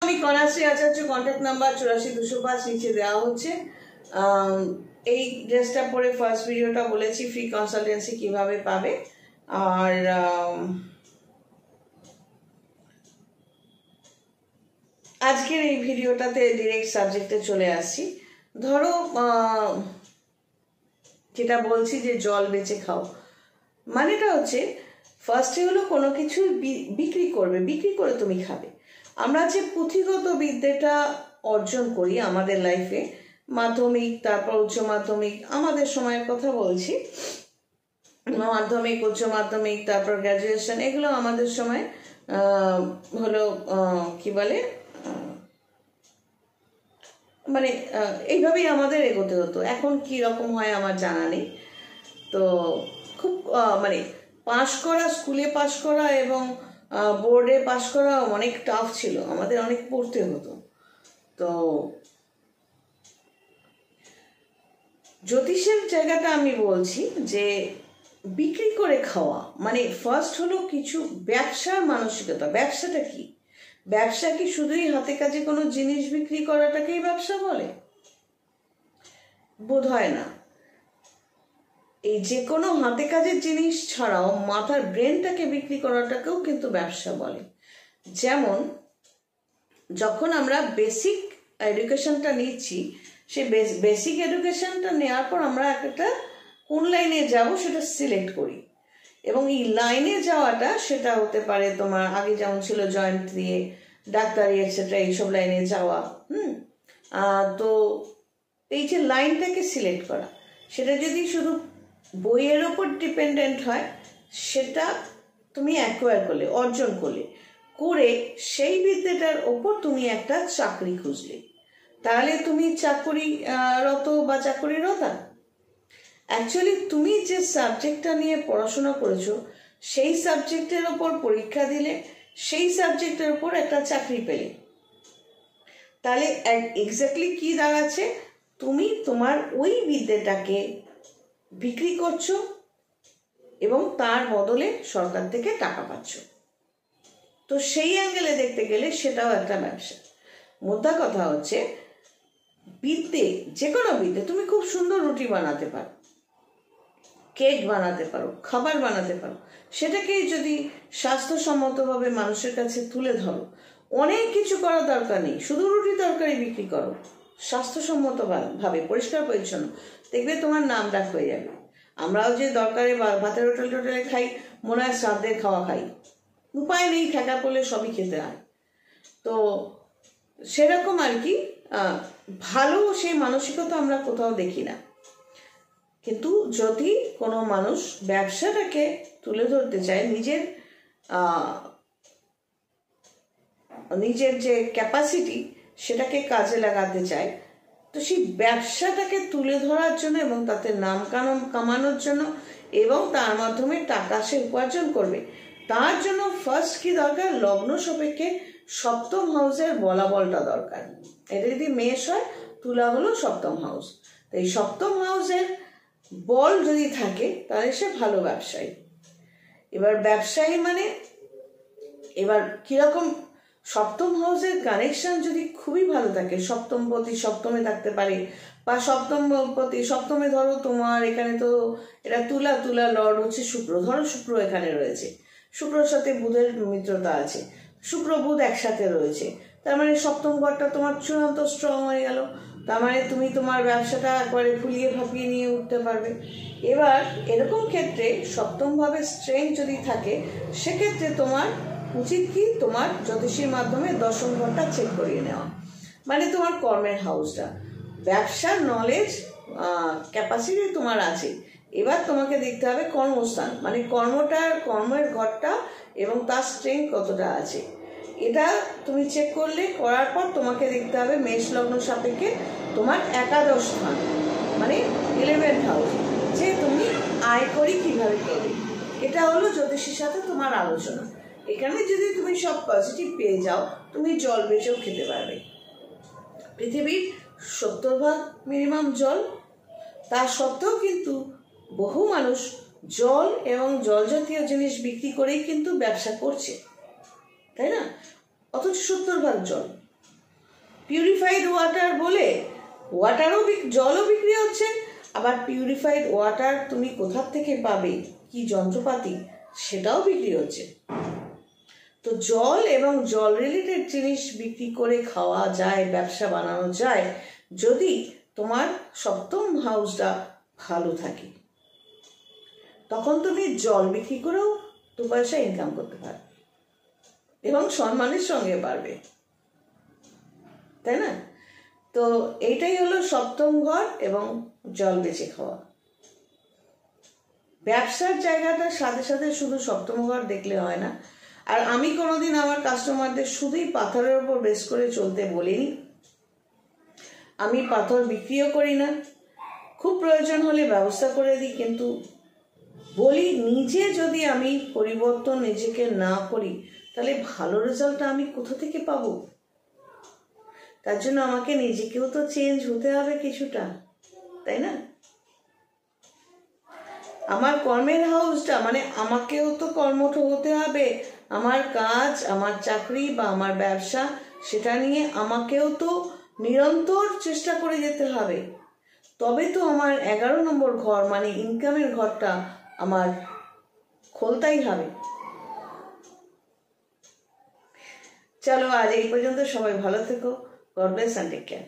আমি কন্যাশ্রী আচার্য, contact number 84 205 নিচে দেওয়া হচ্ছে। এই ড্রেসটা পরে ফার্স্ট ভিডিওটা বলেছি ফ্রি কনসালটেন্সি কিভাবে পাবে। আর আজকের এই ভিডিওটাতে ডিরেক্ট সাবজেক্টে চলে আসছি। ধরো যেটা বলছি যে জল বেচে খাও, মানেটা হচ্ছে ফার্স্টে হলো কোনো কিছু বিক্রি করবে, বিক্রি করে তুমি খাবে। আমরা যে পুঁথিগত বিদ্যাটা অর্জন করি আমাদের লাইফে, মাধ্যমিক তারপর উচ্চ মাধ্যমিক, আমাদের সময়ের কথা বলছি, মাধ্যমিক উচ্চ মাধ্যমিক তারপর গ্র্যাজুয়েশন, এগুলো আমাদের সময় হলো কি বলে মানে এইভাবেই আমাদের এগোতে হতো। এখন কি রকম হয় আমার জানা নেই। তো খুব মানে পাশ করা, স্কুলে পাশ করা এবং বোর্ডে পাশ করা অনেক টাফ ছিল, আমাদের অনেক পড়তে হতো। তো জ্যোতিষের জায়গাটা আমি বলছি যে বিক্রি করে খাওয়া মানে ফার্স্ট হলো কিছু ব্যবসার মানসিকতা। ব্যবসাটা কি? ব্যবসা কি শুধুই হাতে কাজে কোনো জিনিস বিক্রি করাটাকেই ব্যবসা বলে? বোধ হয় না। এই যে কোনো হাতে কাজের জিনিস ছাড়াও মাথার ব্রেনটাকে বিক্রি করাটাকেও কিন্তু ব্যবসা বলে। যেমন যখন আমরা বেসিক এডুকেশনটা নিচ্ছি, সেই বেসিক এডুকেশনটা নেওয়ার পর আমরা একটা কোন লাইনে যাব সেটা সিলেক্ট করি, এবং এই লাইনে যাওয়াটা সেটা হতে পারে তোমার আগে যেমন ছিল জয়েন্ট দিয়ে ডাক্তারি এটসেট্রা, এইসব লাইনে যাওয়া। তো এই যে লাইনটাকে সিলেক্ট করা, সেটা যদি শুধু বইয়ের ওপর ডিপেন্ডেন্ট হয়, সেটা তুমি অ্যাকোয়ার করলে, অর্জন করলে, করে সেই বিদ্যাটার ওপর তুমি একটা চাকরি খুঁজলে, তাহলে তুমি চাকরিরত বা চাকরিরতা। অ্যাকচুয়ালি তুমি যে সাবজেক্টটা নিয়ে পড়াশোনা করেছো সেই সাবজেক্টের ওপর পরীক্ষা দিলে, সেই সাবজেক্টের ওপর একটা চাকরি পেলে, তাহলে এক্স্যাক্টলি কি দাঁড়াচ্ছে? তুমি তোমার ওই বিদ্যাটাকে বিক্রি করছো এবং তার বদলে সরকার থেকে টাকা পাচ্ছ। তো সেই অ্যাঙ্গেলে দেখতে গেলে সেটাও একটা ব্যবসা। মোদ্দা কথা হচ্ছে বিদ্যে, যে কোনো বিদ্যে, তুমি খুব সুন্দর রুটি বানাতে পারো, কেক বানাতে পারো, খাবার বানাতে পারো, সেটাকেই যদি স্বাস্থ্যসম্মতভাবে মানুষের কাছে তুলে ধরো, অনেক কিছু করার দরকার নেই, শুধু রুটি তরকারি বিক্রি করো স্বাস্থ্যসম্মতভাবে, পরিষ্কার পরিচ্ছন্ন, দেখবে তোমার নাম ডাক হয়ে যাবে। আমরাও যে দরকারে ভাতের হোটেল টোটেলে খাই, মনে হয় শ্রাদ্ধের খাওয়া খাই, উপায় নেই, ঠেকা পড়লে সবই খেতে হয়। তো সেরকম আর কি, ভালো সেই মানসিকতা আমরা কোথাও দেখি না। কিন্তু যদি কোনো মানুষ ব্যবসাটাকে তুলে ধরতে চায়, নিজের যে ক্যাপাসিটি সেটাকে কাজে লাগাতে চায়, তো সেই ব্যবসাটাকে তুলে ধরার জন্য এবং তাতে নাম কামানোর জন্য এবং তার মাধ্যমে টাকা সে উপার্জন করবে, তার জন্য ফার্স্ট কি দরকার? লগ্ন সাপেক্ষে সপ্তম হাউসের বলাবলটা দরকার। এটা যদি মেষ হয়, তুলা হলো সপ্তম হাউস। তো এই সপ্তম হাউসের বল যদি থাকে তাহলে সে ভালো ব্যবসায়ী। এবার ব্যবসায়ী মানে এবার কিরকম? সপ্তম হাউসের কানেকশন যদি খুবই ভালো থাকে, সপ্তমপতি সপ্তমে থাকতে পারে, বা সপ্তমপতি সপ্তমে, ধরো তোমার এখানে তো এটা তুলা লর্ড হচ্ছে শুক্র, ধরো শুক্র এখানে রয়েছে, শুক্রর সাথে বুধের মিত্রতা আছে, শুক্র বুধ একসাথে রয়েছে, তার মানে সপ্তম ঘরটা তোমার চূড়ান্ত স্ট্রং হয়ে গেল। তার মানে তুমি তোমার ব্যবসাটা একবারে ফুলিয়ে ফাঁপিয়ে নিয়ে উঠতে পারবে। এবার এরকম ক্ষেত্রে সপ্তমভাবে স্ট্রেংথ যদি থাকে, সেক্ষেত্রে তোমার উচিত কি? তোমার জ্যোতিষীর মাধ্যমে দশম ঘরটা চেক করিয়ে নেওয়া, মানে তোমার কর্মের হাউসটা, ব্যবসার নলেজ ক্যাপাসিটি তোমার আছে। এবার তোমাকে দেখতে হবে কর্মস্থান, মানে কর্মের ঘরটা এবং তার স্ট্রেংথ কতটা আছে, এটা তুমি চেক করার পর তোমাকে দেখতে হবে মেষ লগ্ন সাপেক্ষে তোমার একাদশ স্থান, মানে 11th হাউস, যে তুমি আয় করি কিভাবে করবে। এটা হলো জ্যোতিষীর সাথে তোমার আলোচনা। এখানে যদি তুমি সব পজিটিভ পেয়ে যাও, তুমি জল বেচেও খেতে পারবে। পৃথিবীর 70% মিনিমাম জল, তা সত্ত্বেও কিন্তু বহু মানুষ জল এবং জল জাতীয় জিনিস বিক্রি করেই কিন্তু ব্যবসা করছে, তাই না? অথচ 70% জল। পিউরিফাইড ওয়াটার বলে ওয়াটারও জলও বিক্রি হচ্ছে, আবার পিউরিফাইড ওয়াটার তুমি কোথা থেকে পাবে, কি যন্ত্রপাতি, সেটাও বিক্রি হচ্ছে। তো জল এবং জল রিলেটেড জিনিস বিক্রি করে খাওয়া যায়, ব্যবসা বানানো যায়, যদি তোমার সপ্তম হাউসটা ভালো থাকে। তখন তুমি জল বিক্রি করেও 2 পয়সা ইনকাম করতে পারবে এবং সম্মানের সঙ্গে পারবে, তাই না? তো এইটাই হলো সপ্তম ঘর এবং জল বেচে খাওয়া। ব্যবসার জায়গাটার সাথে সাথে শুধু সপ্তম ঘর দেখলে হয় না। আর আমি কোনোদিন আমার কাস্টমারদের শুধুই পাথরের উপর বেস করে চলতে বলিনি। আমি পাথর বিক্রিও করি না, খুব প্রয়োজন হলে ব্যবস্থা করে দিই, কিন্তু বলি নিজে যদি আমি পরিবর্তন নিজেকে না করি তাহলে ভালো রেজাল্টটা আমি কোথা থেকে পাবো? তার জন্য আমাকে নিজেকেও তো চেঞ্জ হতে হবে কিছুটা, তাই না? আমার কর্মের হাউসটা মানে আমাকেও তো কর্মঠ হতে হবে। আমার কাজ, আমার চাকরি বা আমার ব্যবসা, সেটা নিয়ে আমাকেও তো নিরন্তর চেষ্টা করে যেতে হবে। তবে তো আমার 11 নম্বর ঘর মানে ইনকামের ঘরটা আমার খুলতেই হবে। চলো আজ এই পর্যন্ত, সবাই ভালো থেকো। God bless and take care.